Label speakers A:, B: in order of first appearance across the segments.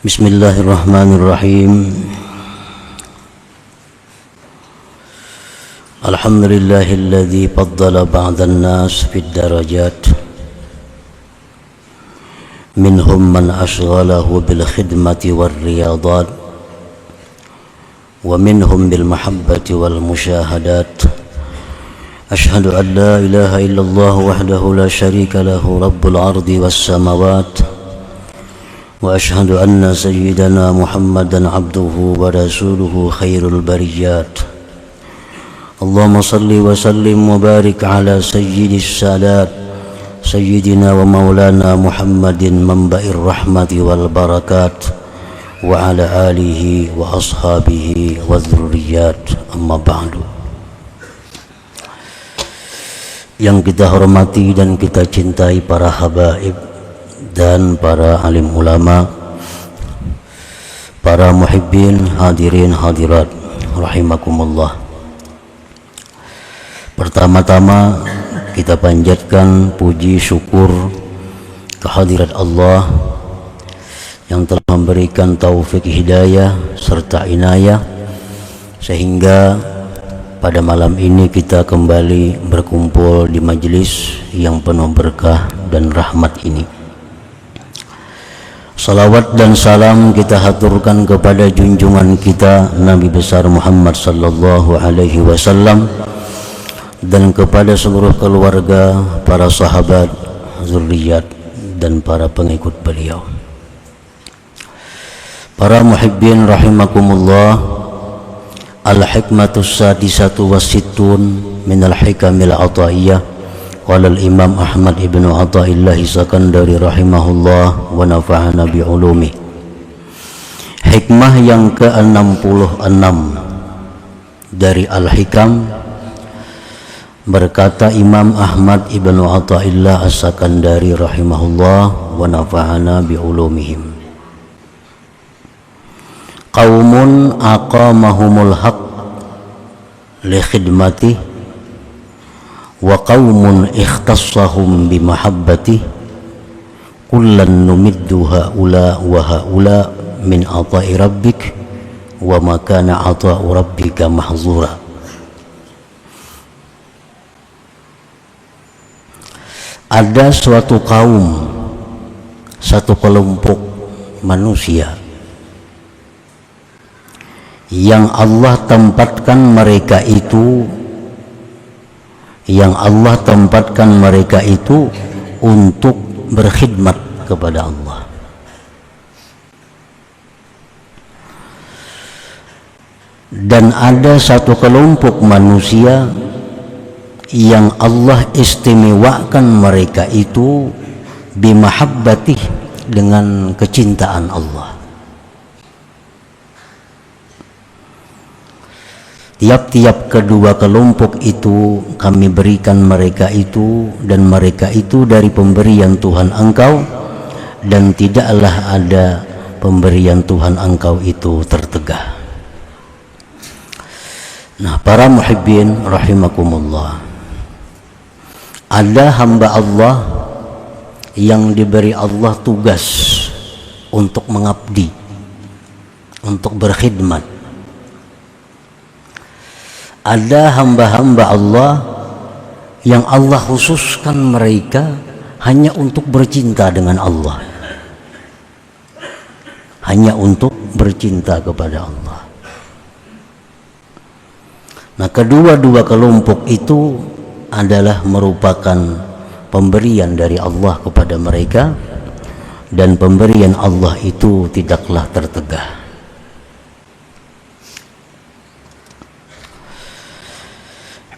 A: Bismillahirrahmanirrahim. Alhamdulillahilladzi faddala ba'dan nas fid darajat. Minhum man ashghalahu bil khidmati war riyadat wa minhum bil mahabbati wal musyahadat. Ashhadu an la ilaha illallah wahdahu la syarika lahu rabbul ardi was samawat. وأشهد أن سيدنا محمدا عبده ورسوله خير البريات. اللهم صل وسلم وبارك على سيد السادات سيدنا ومولانا محمد منبع الرحمة والبركات وعلى آله وأصحابه والذريات. أما بعد. Yang kita hormati dan kita cintai para habaib dan para alim ulama, para muhibbin, hadirin hadirat rahimakumullah. Pertama-tama kita panjatkan puji syukur kehadirat Allah yang telah memberikan taufik hidayah serta inayah sehingga pada malam ini kita kembali berkumpul di majelis yang penuh berkah dan rahmat ini. Salawat dan salam kita haturkan kepada junjungan kita Nabi besar Muhammad sallallahu alaihi wasallam dan kepada seluruh keluarga, para sahabat, zuriat dan para pengikut beliau. Para muhibbin rahimakumullah, al-hikmatus sadisatu wasittun minal hikamil ataiyah. Qala al-Imam Ahmad ibn Athaillah Sakandari rahimahullah wa nafa'ana bi'ulumi. Hikmah yang ke-66 dari Al-Hikam, berkata Imam Ahmad ibn Athaillah As-Sakandari rahimahullah wa nafa'ana bi'ulumihim. Qaumun aqamahumul haq li khidmatih wa qaumun ikhtassahum bimahabbati kullan numiddu haula wa haula min ata'i rabbik wa ma kana ata'u rabbika mahzura. Ada suatu kaum, satu kelompok manusia yang Allah tempatkan mereka itu untuk berkhidmat kepada Allah. Dan ada satu kelompok manusia yang Allah istimewakan mereka itu bimahabbatih, dengan kecintaan Allah. Tiap-tiap kedua kelompok itu kami berikan mereka itu, dan mereka itu dari pemberian Tuhan engkau, dan tidaklah ada pemberian Tuhan engkau itu tertegah. Nah, para muhibbin rahimakumullah, ada hamba Allah yang diberi Allah tugas untuk mengabdi, untuk berkhidmat. Ada hamba-hamba Allah yang Allah khususkan mereka hanya untuk bercinta dengan Allah, hanya untuk bercinta kepada Allah. Nah, kedua-dua kelompok itu adalah merupakan pemberian dari Allah kepada mereka, dan pemberian Allah itu tidaklah tertegah.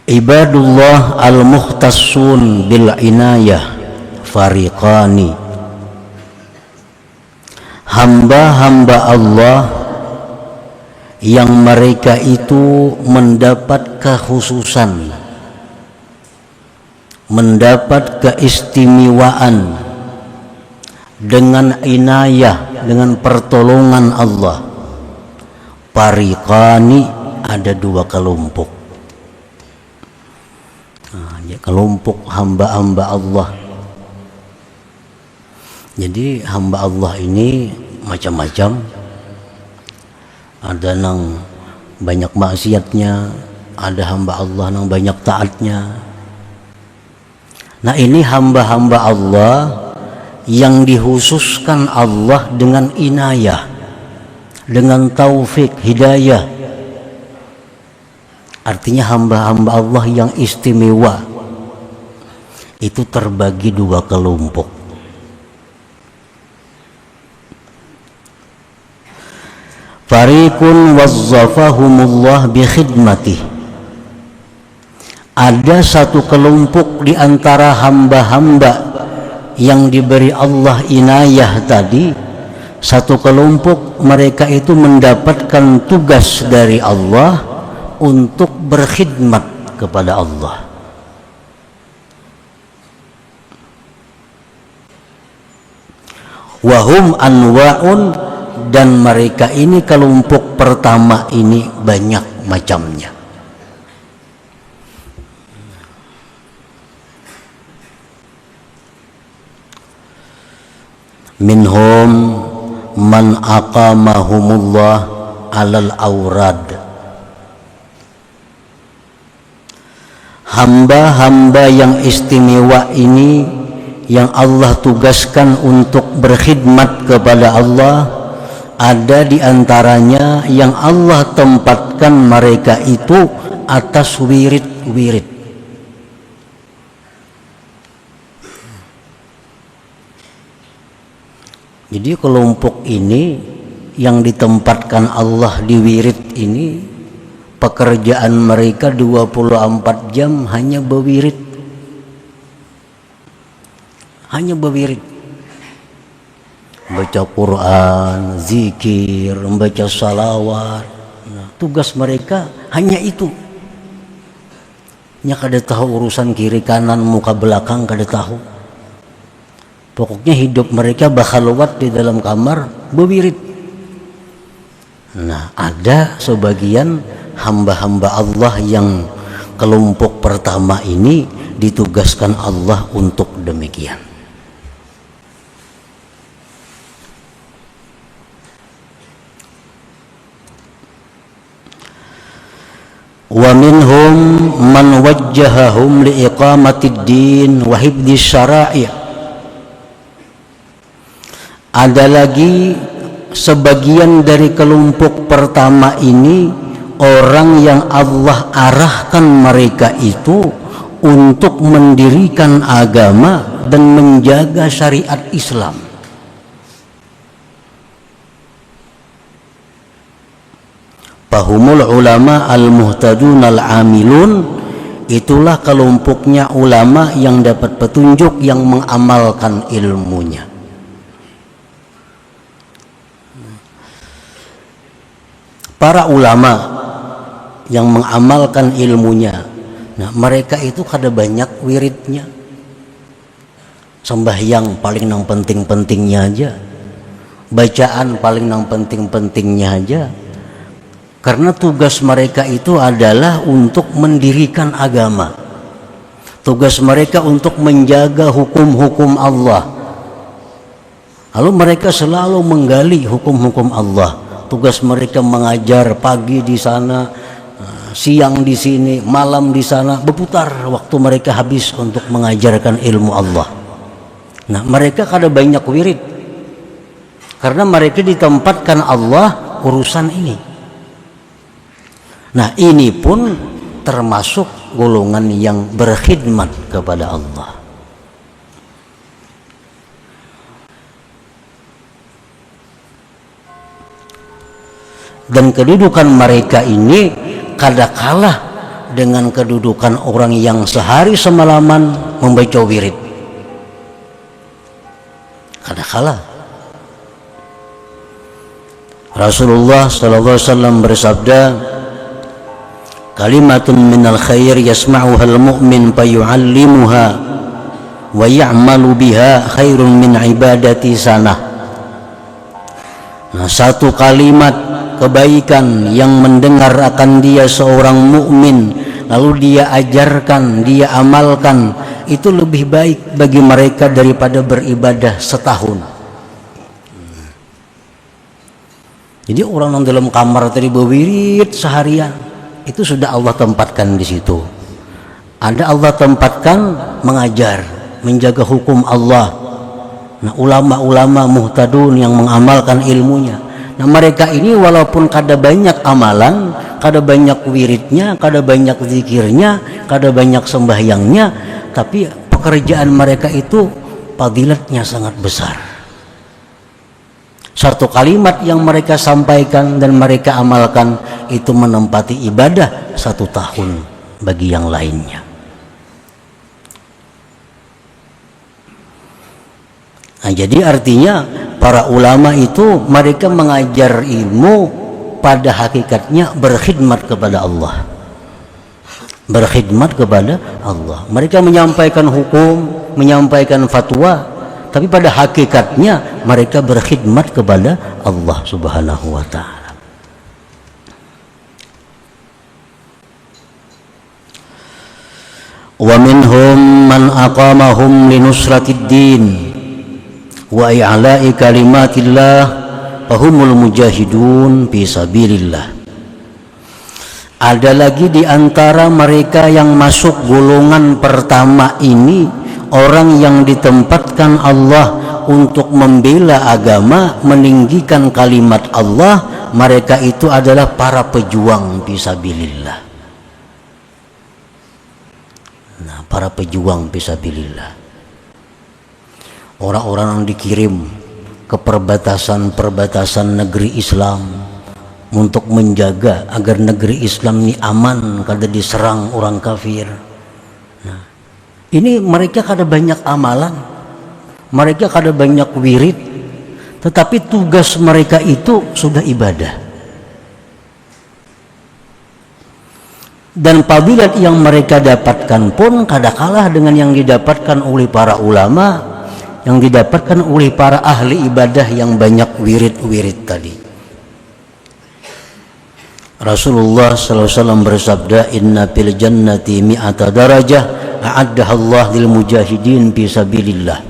A: Ibadullah al-mukhtassun bil inayah fariqani. Hamba-hamba Allah yang mereka itu mendapat kekhususan, mendapat keistimewaan dengan inayah, dengan pertolongan Allah. Fariqani, ada dua kelompok. Kelompok hamba-hamba Allah. Jadi hamba Allah ini macam-macam. Ada nang banyak maksiatnya, ada hamba Allah nang banyak taatnya. Nah, ini hamba-hamba Allah yang dihususkan Allah dengan inayah, dengan taufik, hidayah. Artinya hamba-hamba Allah yang istimewa itu terbagi dua kelompok. Fariqun wazzafahumullah bi khidmatih. Ada satu kelompok di antara hamba-hamba yang diberi Allah inayah tadi. Satu kelompok mereka itu mendapatkan tugas dari Allah untuk berkhidmat kepada Allah. Wahum anwa'un, dan mereka ini kelompok pertama ini banyak macamnya. Minhum man aqamahumullah alal aurad. Hamba-hamba yang istimewa ini yang Allah tugaskan untuk berkhidmat kepada Allah, ada di antaranya yang Allah tempatkan mereka itu atas wirid-wirid. Jadi kelompok ini yang ditempatkan Allah di wirid ini, pekerjaan mereka 24 jam hanya berwirid. Hanya berwirid. Baca Quran, zikir, membaca salawat. Nah, tugas mereka hanya itu. Nya kada tahu urusan kiri kanan, muka belakang kada tahu. Pokoknya hidup mereka bakhalwat di dalam kamar berwirid. Nah, ada sebagian hamba-hamba Allah yang kelompok pertama ini ditugaskan Allah untuk demikian. Wa minhum man wajjahahum liiqamatid din wa hifdzi syara'i'. Ada lagi sebagian dari kelompok pertama ini orang yang Allah arahkan mereka itu untuk mendirikan agama dan menjaga syariat Islam. Fahumul ulama al-muhtadun al-amilun, itulah kelompoknya ulama yang dapat petunjuk, yang mengamalkan ilmunya. Para ulama yang mengamalkan ilmunya, nah mereka itu kada banyak wiridnya. Sembahyang paling nang penting-pentingnya aja, bacaan paling nang penting-pentingnya aja. Karena tugas mereka itu adalah untuk mendirikan agama. Tugas mereka untuk menjaga hukum-hukum Allah. Lalu mereka selalu menggali hukum-hukum Allah. Tugas mereka mengajar, pagi di sana, siang di sini, malam di sana, berputar waktu mereka habis untuk mengajarkan ilmu Allah. Nah, mereka kada banyak wirid. Karena mereka ditempatkan Allah urusan ini. Nah, ini pun termasuk golongan yang berkhidmat kepada Allah. Dan kedudukan mereka ini kada kalah dengan kedudukan orang yang sehari semalaman membaca wirid. Kada kalah. Rasulullah sallallahu alaihi wasallam bersabda, kalimatun minal khair yasma'uha al-mu'min fayu'allimuha wa ya'malu biha khairun min ibadati sanah. Nah, satu kalimat kebaikan yang mendengar akan dia seorang mukmin, lalu dia ajarkan, dia amalkan, itu lebih baik bagi mereka daripada beribadah setahun. Jadi orang yang dalam kamar tadi berwirid seharian itu sudah Allah tempatkan di situ. Ada Allah tempatkan mengajar, menjaga hukum Allah. Nah, ulama-ulama muhtadun yang mengamalkan ilmunya. Nah, mereka ini walaupun kada banyak amalan, kada banyak wiridnya, kada banyak zikirnya, kada banyak sembahyangnya, tapi pekerjaan mereka itu fadilatnya sangat besar. Satu kalimat yang mereka sampaikan dan mereka amalkan itu menempati ibadah 1 tahun bagi yang lainnya. Nah, jadi artinya para ulama itu mereka mengajar ilmu pada hakikatnya berkhidmat kepada Allah. Berkhidmat kepada Allah. Mereka menyampaikan hukum, menyampaikan fatwa, tapi pada hakikatnya mereka berkhidmat kepada Allah Subhanahu wa taala. Wa minhum man aqamahum linusratid din wa i'la'i kalimatillah fahumul mujahidun fi sabilillah. Ada lagi di antara mereka yang masuk golongan pertama ini, orang yang ditempatkan Allah untuk membela agama, meninggikan kalimat Allah. Mereka itu adalah para pejuang fi sabilillah. Nah, para pejuang fi sabilillah, orang-orang yang dikirim ke perbatasan-perbatasan negeri Islam untuk menjaga agar negeri Islam ini aman kada diserang orang kafir. Nah, ini mereka kada banyak amalan, mereka kada banyak wirid, tetapi tugas mereka itu sudah ibadah. Dan fadilat yang mereka dapatkan pun kada kalah dengan yang didapatkan oleh para ulama, yang didapatkan oleh para ahli ibadah yang banyak wirid-wirid tadi. Rasulullah SAW bersabda, inna fil jannati mi'ata darajah a'addaha Allah lil mujahidin fi sabilillah.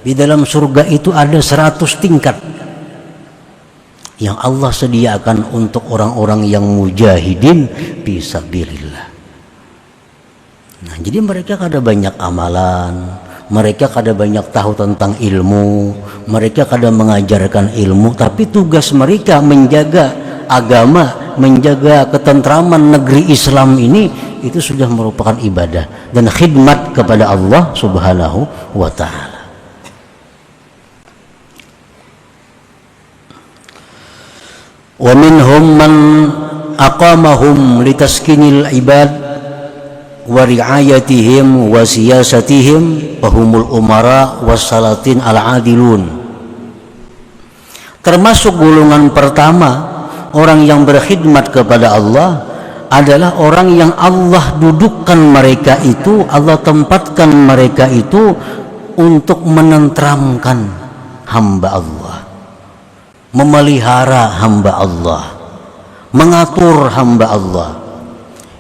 A: Di dalam surga itu ada 100 tingkat yang Allah sediakan untuk orang-orang yang mujahidin fi sabilillah. Nah, jadi mereka kada banyak amalan, mereka kada banyak tahu tentang ilmu, mereka kada mengajarkan ilmu, tapi tugas mereka menjaga agama, menjaga ketentraman negeri Islam ini, itu sudah merupakan ibadah dan khidmat kepada Allah Subhanahu wa ta'ala. Wa minhum man aqamahum litaskinil ibad wa ri'ayatihim wa siyasatihim fahumul umara wassalatin al-adilun. Termasuk golongan pertama orang yang berkhidmat kepada Allah adalah orang yang Allah dudukkan mereka itu, Allah tempatkan mereka itu untuk menenteramkan hamba Allah, memelihara hamba Allah, mengatur hamba Allah.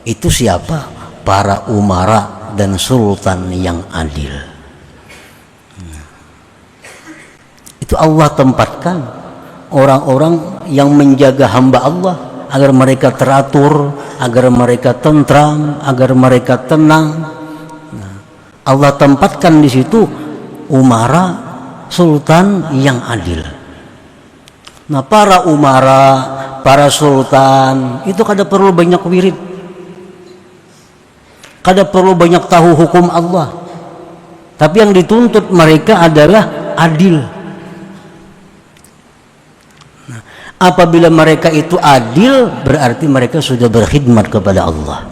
A: Itu siapa? Para umara dan sultan yang adil. Itu Allah tempatkan orang-orang yang menjaga hamba Allah agar mereka teratur, agar mereka tentram, agar mereka tenang. Nah, Allah tempatkan di situ umara, sultan yang adil. Nah, para umara, para sultan itu kada perlu banyak wirid, kada perlu banyak tahu hukum Allah, tapi yang dituntut mereka adalah adil. Apabila mereka itu adil, berarti mereka sudah berkhidmat kepada Allah.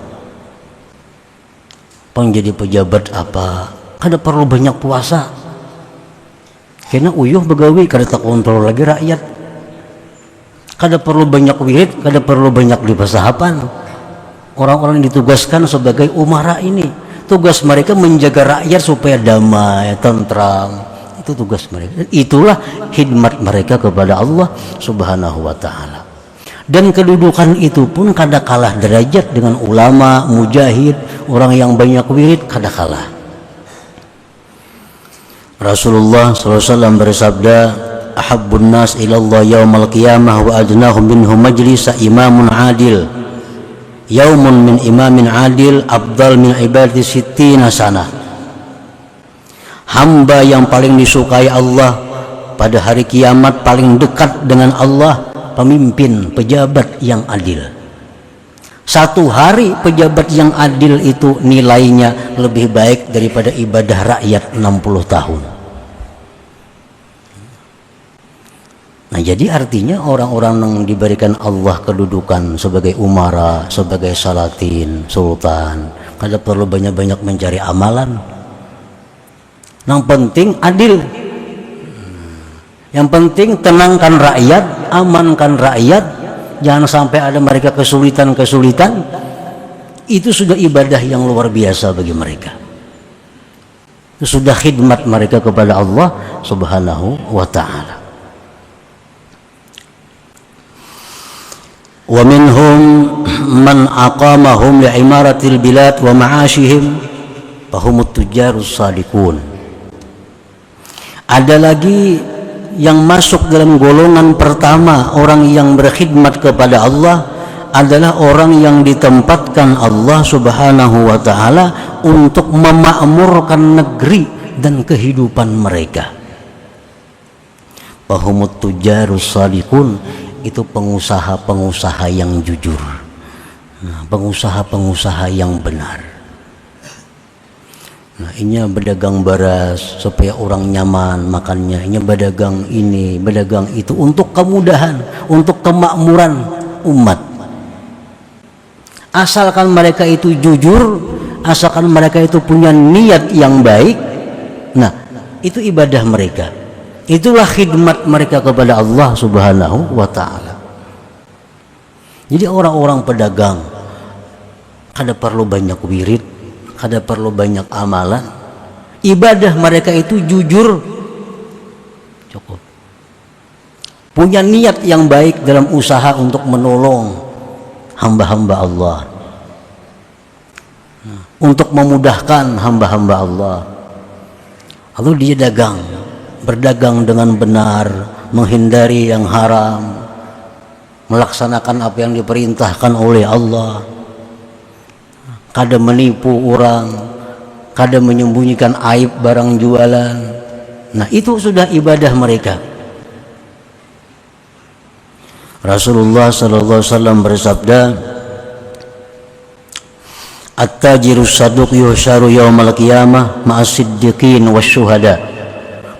A: Penjadi pejabat apa, kada perlu banyak puasa, karena uyuh begawi, kada tak kontrol lagi rakyat. Kada perlu banyak wirid, kada perlu banyak dipasahapan. Orang-orang yang ditugaskan sebagai umara ini, tugas mereka menjaga rakyat supaya damai, tentram. Itu tugas mereka. Itulah khidmat mereka kepada Allah Subhanahu wa ta'ala. Dan kedudukan itu pun kada kalah derajat dengan ulama, mujahid, orang yang banyak wirid, kada kalah. Rasulullah SAW bersabda, ahabbun nas ilallah yaumal qiyamah wa adnahum minhum majlisa imamun adil. Yaumun min imamin adil afdal min ibadati sittina sanah. Hamba yang paling disukai Allah pada hari kiamat, paling dekat dengan Allah, pemimpin, pejabat yang adil. Satu hari pejabat yang adil itu nilainya lebih baik daripada ibadah rakyat 60 tahun. Nah, jadi artinya orang-orang yang diberikan Allah kedudukan sebagai umara, sebagai salatin, sultan, kada perlu banyak-banyak mencari amalan. Yang penting adil. Yang penting tenangkan rakyat, amankan rakyat, jangan sampai ada mereka kesulitan-kesulitan. Itu sudah ibadah yang luar biasa bagi mereka. Itu sudah khidmat mereka kepada Allah Subhanahu wa ta'ala. Wa minhum man aqamahum li'imaratil bilad wa ma'ashihim fahumut tujarus salikun. Ada lagi yang masuk dalam golongan pertama, orang yang berkhidmat kepada Allah adalah orang yang ditempatkan Allah Subhanahu wa ta'ala untuk memakmurkan negeri dan kehidupan mereka. Fahumut tujarus salikun, itu pengusaha-pengusaha yang jujur, pengusaha-pengusaha yang benar. Nah, ini berdagang beras supaya orang nyaman makannya, ini berdagang ini, berdagang itu untuk kemudahan, untuk kemakmuran umat. Asalkan mereka itu jujur, asalkan mereka itu punya niat yang baik, nah itu ibadah mereka. Itulah khidmat mereka kepada Allah Subhanahu wa ta'ala. Jadi orang-orang pedagang kada perlu banyak wirid, kada perlu banyak amalan. Ibadah mereka itu jujur, cukup. Punya niat yang baik dalam usaha untuk menolong hamba-hamba Allah, untuk memudahkan hamba-hamba Allah. Lalu dia berdagang dengan benar, menghindari yang haram, melaksanakan apa yang diperintahkan oleh Allah, kada menipu orang, kada menyembunyikan aib barang jualan. Nah, itu sudah ibadah mereka. Rasulullah sallallahu alaihi wasallam bersabda, "At-tajirus saduq yuhsyaru yaumal qiyamah ma'as siddiqin wasyuhada."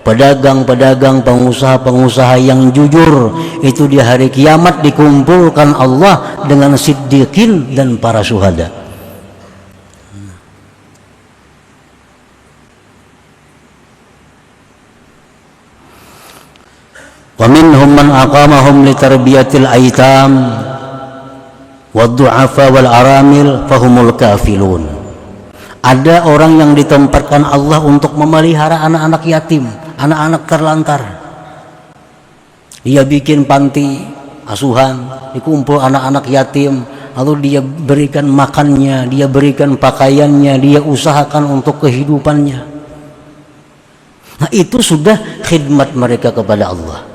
A: Pedagang-pedagang, pengusaha-pengusaha yang jujur itu di hari kiamat dikumpulkan Allah dengan siddiqin dan para syuhada. Wa minhum man aqamahum li tarbiyatil aitam wad du'afa wal aramil fahumul kafilun. Ada orang yang ditempatkan Allah untuk memelihara anak-anak yatim, anak-anak terlantar. Dia bikin panti asuhan, dikumpul anak-anak yatim, lalu dia berikan makannya, dia berikan pakaiannya, dia usahakan untuk kehidupannya. Nah, itu sudah khidmat mereka kepada Allah.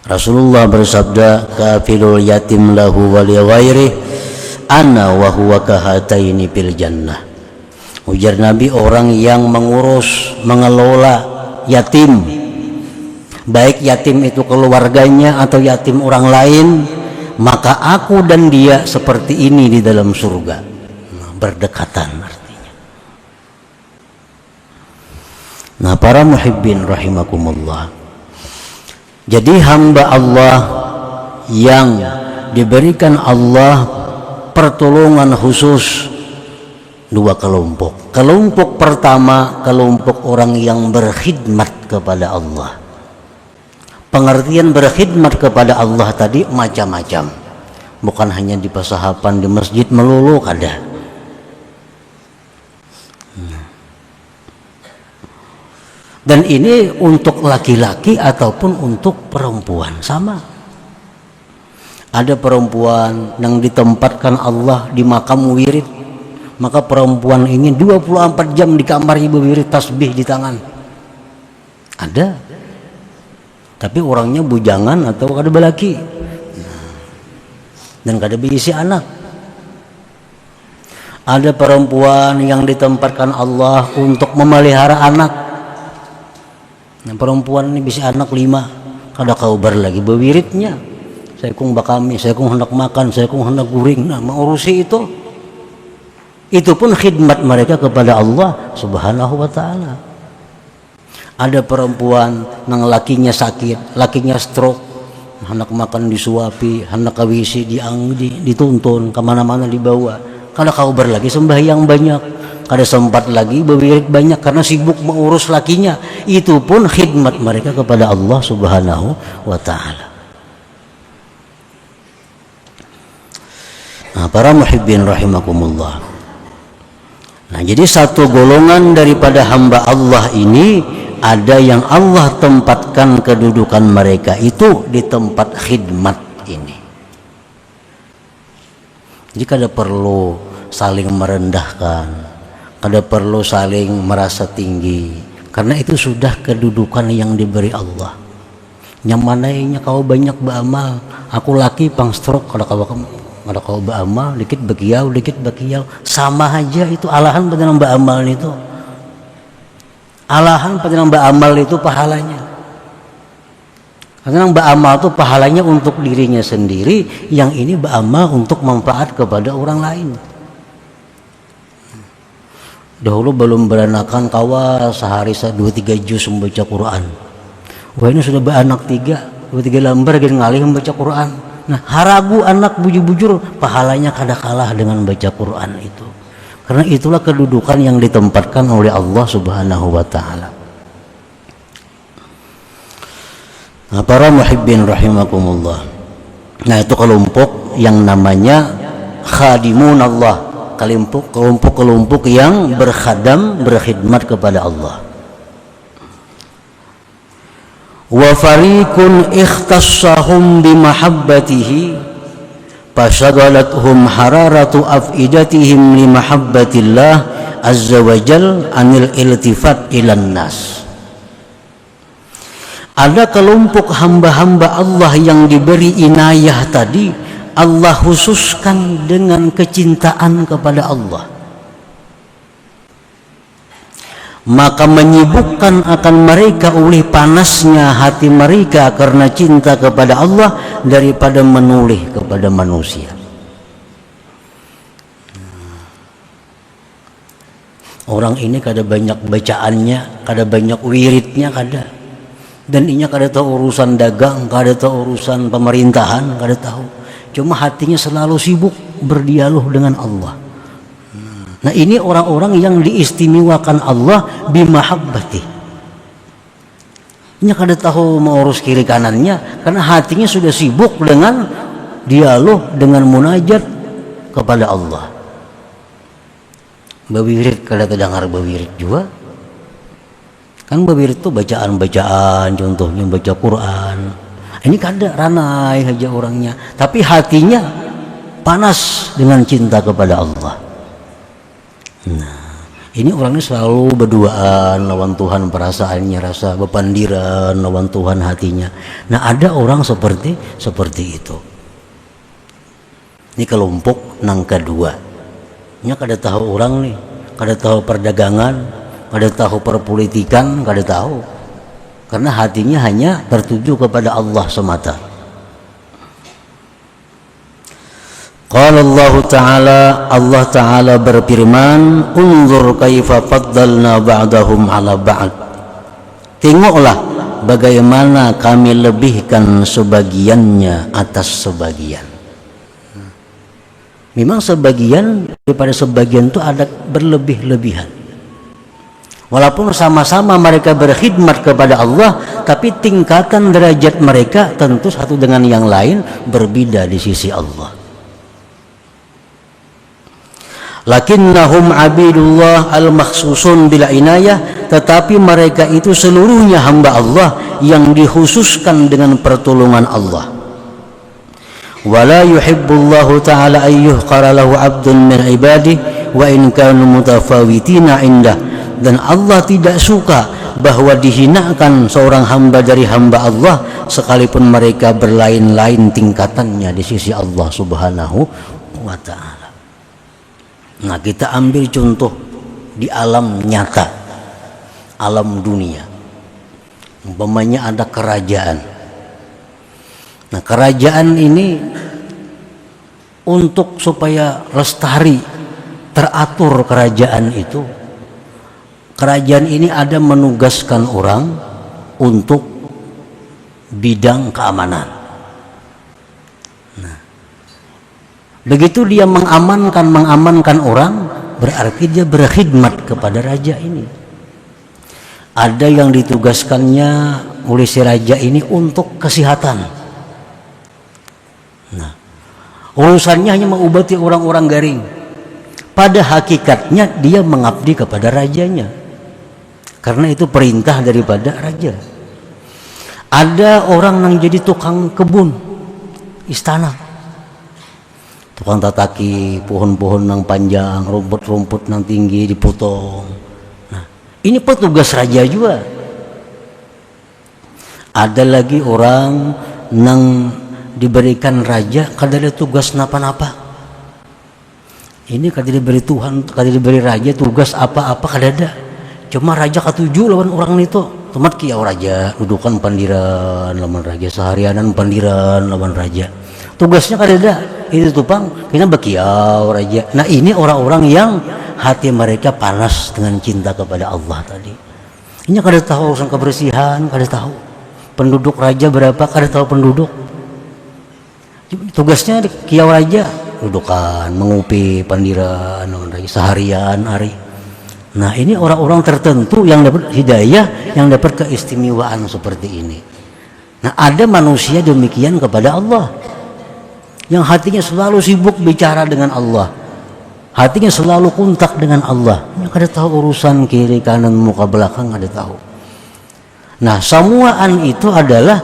A: Rasulullah bersabda, "Kafilul yatim lahu wa li ghairihi ana wa huwa kahataini fil jannah." Ujar Nabi, orang yang mengurus, mengelola yatim, baik yatim itu keluarganya atau yatim orang lain, maka aku dan dia seperti ini di dalam surga. Nah, berdekatan artinya. Nah, para muhibbin rahimakumullah, jadi hamba Allah yang diberikan Allah pertolongan khusus dua kelompok. Kelompok pertama, kelompok orang yang berkhidmat kepada Allah. Pengertian berkhidmat kepada Allah tadi macam-macam, bukan hanya di pasahapan, di masjid melulu kada. Dan ini untuk laki-laki ataupun untuk perempuan sama. Ada perempuan yang ditempatkan Allah di makam wirid, maka perempuan ini 24 jam di kamar ibu wirid, tasbih di tangan. Ada. Tapi orangnya bujangan atau kada belaki. Dan kada berisi anak. Ada perempuan yang ditempatkan Allah untuk memelihara anak. Nah, perempuan ini bisa anak 5. Kada kaubar lagi bewiritnya. Saya kung bakami, saya kung hendak makan, saya kung hendak guring. Nah, mengurusi itu. Itu pun khidmat mereka kepada Allah Subhanahu wa ta'ala. Ada perempuan yang lakinya sakit, lakinya stroke, hendak makan disuapi, hendak kawisi dituntun, kemana-mana dibawa. Kada kaubar lagi sembahyang banyak, kada sempat lagi berwirid banyak karena sibuk mengurus lakinya. Itu pun khidmat mereka kepada Allah Subhanahu wa ta'ala. Nah, para muhibbin rahimakumullah. Nah, jadi satu golongan daripada hamba Allah ini ada yang Allah tempatkan kedudukan mereka itu di tempat khidmat ini. Jadi kada perlu saling merendahkan, kada perlu saling merasa tinggi, karena itu sudah kedudukan yang diberi Allah. Nyamanainya kau banyak beramal, aku laki pang stroke, kada kau beramal dikit bagiau, sama aja itu alahan pada nambah amal itu. Alahan pada nambah amal itu pahalanya. Karena nambah amal itu pahalanya untuk dirinya sendiri, yang ini beramal untuk manfaat kepada orang lain. Dahulu belum beranakan kawa sehari 2-3 juz membaca Quran. Wah, ini sudah beranak 3-3 lembar gini ngalih membaca Quran. Nah, haragu anak bujur-bujur pahalanya kada kalah dengan baca Quran itu. Karena itulah kedudukan yang ditempatkan oleh Allah Subhanahu wa ta'ala. Nah, para muhibbin rahimakumullah. Nah, itu kelompok yang namanya khadimun Allah, kelompok yang berkhidmat kepada Allah. Wa fariqun ikhtassahum bimahabbatihi fasagalathum hararatu afidatihim limahabbatillah azza wa jal anil iltifat ilan nas. Ada kelompok hamba-hamba Allah yang diberi inayah tadi, Allah khususkan dengan kecintaan kepada Allah, maka menyibukkan akan mereka oleh panasnya hati mereka karena cinta kepada Allah daripada menoleh kepada manusia. Orang ini kada banyak bacaannya, kada banyak wiridnya, kada. Dan inya kada tahu urusan dagang, kada tahu urusan pemerintahan, kada tahu. Cuma hatinya selalu sibuk berdialog dengan Allah. Nah, ini orang-orang yang diistimewakan Allah bimahabbati. Nya kada tahu mengurus kiri kanannya karena hatinya sudah sibuk dengan dialog, dengan munajat kepada Allah. Bawirid kada terdengar bawirid juga. Kan bawirid itu bacaan-bacaan, contohnya baca Quran. Ini kada ranai aja orangnya, tapi hatinya panas dengan cinta kepada Allah. Nah, ini orangnya selalu berduaan lawan Tuhan, perasaannya rasa bepandiran lawan Tuhan hatinya. Nah, ada orang seperti itu. Ini kelompok nang kedua. Nya kada tahu orang nih, kada tahu perdagangan, kada tahu perpolitikan, kada tahu. Karena hatinya hanya tertuju kepada Allah semata. Qala Allah Ta'ala berfirman, unzur kaifa faddalna ba'dahum ala ba'd. Tengoklah bagaimana kami lebihkan sebagiannya atas sebagian. Memang sebagian daripada sebagian itu ada berlebih-lebihan. Walaupun sama-sama mereka berkhidmat kepada Allah, tapi tingkatan derajat mereka tentu satu dengan yang lain berbeda di sisi Allah. Lakinnahum abidullah al-makhsusun bila inayah, tetapi mereka itu seluruhnya hamba Allah yang dikhususkan dengan pertolongan Allah. Wala yuhibbullahu ta'ala ayyuhqara lahu abdun min ibadihi wa in kanu mutafawitina indah. Dan Allah tidak suka bahwa dihinakan seorang hamba dari hamba Allah sekalipun mereka berlain-lain tingkatannya di sisi Allah Subhanahu wa ta'ala. Nah, kita ambil contoh di alam nyata, alam dunia. Umpamanya ada kerajaan. Nah, kerajaan ini untuk supaya lestari, teratur kerajaan itu, kerajaan ini ada menugaskan orang untuk bidang keamanan. Nah, begitu dia mengamankan orang, berarti dia berkhidmat kepada raja ini. Ada yang ditugaskannya oleh si raja ini untuk kesehatan. Nah, urusannya hanya mengobati orang-orang garing. Pada hakikatnya dia mengabdi kepada rajanya, karena itu perintah daripada raja. Ada orang yang jadi tukang kebun istana, tukang tataki pohon-pohon yang panjang, rumput-rumput yang tinggi dipotong. Nah, ini petugas raja juga. Ada lagi orang yang diberikan raja kada ada tugas napa-napa. Ini kada diberi Tuhan, kada diberi raja tugas apa-apa kada ada. Cuma raja katuju lawan orang itu. Tomat kiau raja, dudukan pandiran lawan raja, seharianan pandiran lawan raja. Tugasnya kada ada. Itu tupang kena bekiau raja. Nah, ini orang-orang yang hati mereka panas dengan cinta kepada Allah tadi. Ini kada tahu urusan kebersihan, kada tahu. Penduduk raja berapa, kada tahu penduduk. Tugasnya kiau raja, dudukan, mengupi pandiran seharian hari. Nah, ini orang-orang tertentu yang dapat hidayah, yang dapat keistimewaan seperti ini. Nah, ada manusia demikian kepada Allah, yang hatinya selalu sibuk bicara dengan Allah, hatinya selalu kontak dengan Allah. Yang kada tahu urusan kiri kanan muka belakang, kada tahu. Nah, semuaan itu adalah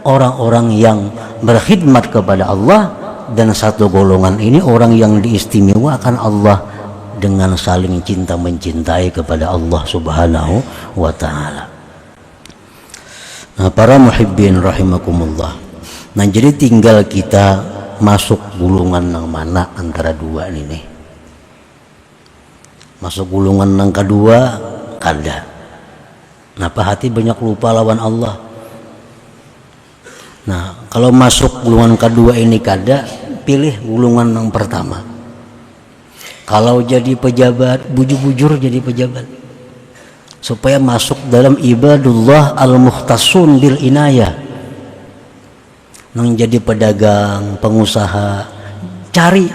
A: orang-orang yang berkhidmat kepada Allah, dan satu golongan ini orang yang diistimewakan Allah dengan saling cinta mencintai kepada Allah Subhanahu wa ta'ala. Nah, para muhibbin rahimakumullah. Nah, jadi tinggal kita masuk gulungan yang mana antara dua ini. Masuk gulungan yang kedua kada. Napa hati banyak lupa lawan Allah. Nah, kalau masuk gulungan kedua ini kada, pilih gulungan yang pertama. Kalau jadi pejabat, bujur-bujur jadi pejabat, supaya masuk dalam ibadullah al-mukhtasun bil inayah. Nang jadi pedagang, pengusaha, cari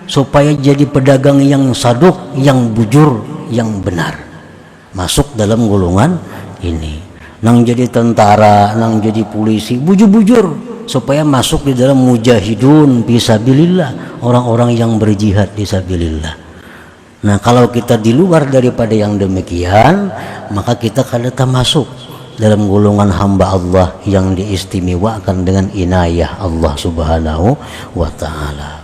A: supaya jadi pedagang yang saduk, yang bujur, yang benar. Masuk dalam golongan ini. Nang jadi tentara, nang jadi polisi, bujur-bujur supaya masuk di dalam mujahidun fisabilillah, orang-orang yang berjihad fisabilillah. Nah, kalau kita di luar daripada yang demikian, maka kita kada masuk dalam golongan hamba Allah yang diistimewakan dengan inayah Allah Subhanahu wa ta'ala.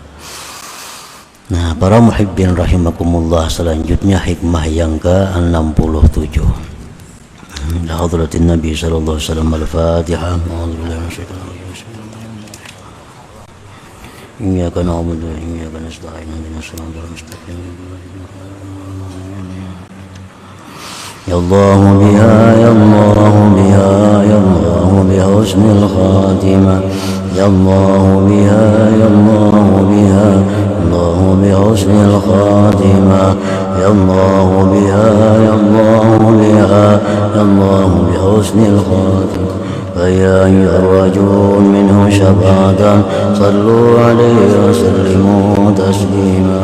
A: Nah, para muhibbin rahimakumullah, selanjutnya hikmah yang ke-67. Hadratin Nabi sallallahu alaihi wasallam. Al-Fatihah. Iyyaka na'budu wa iyyaka nasta'in. Ihdinas siratal mustaqim. Ya Allah biha, ya Allah biha, ya Allah biha husnul khatimah. Ya Allah biha, ya Allah biha, Allah biha husnul khatimah. Ya Allah biha, ya Allah biha, Allah biha husnul khatimah. فيا أيها الرجل منه شفاعة صلوا عليه وسلموا تسليما.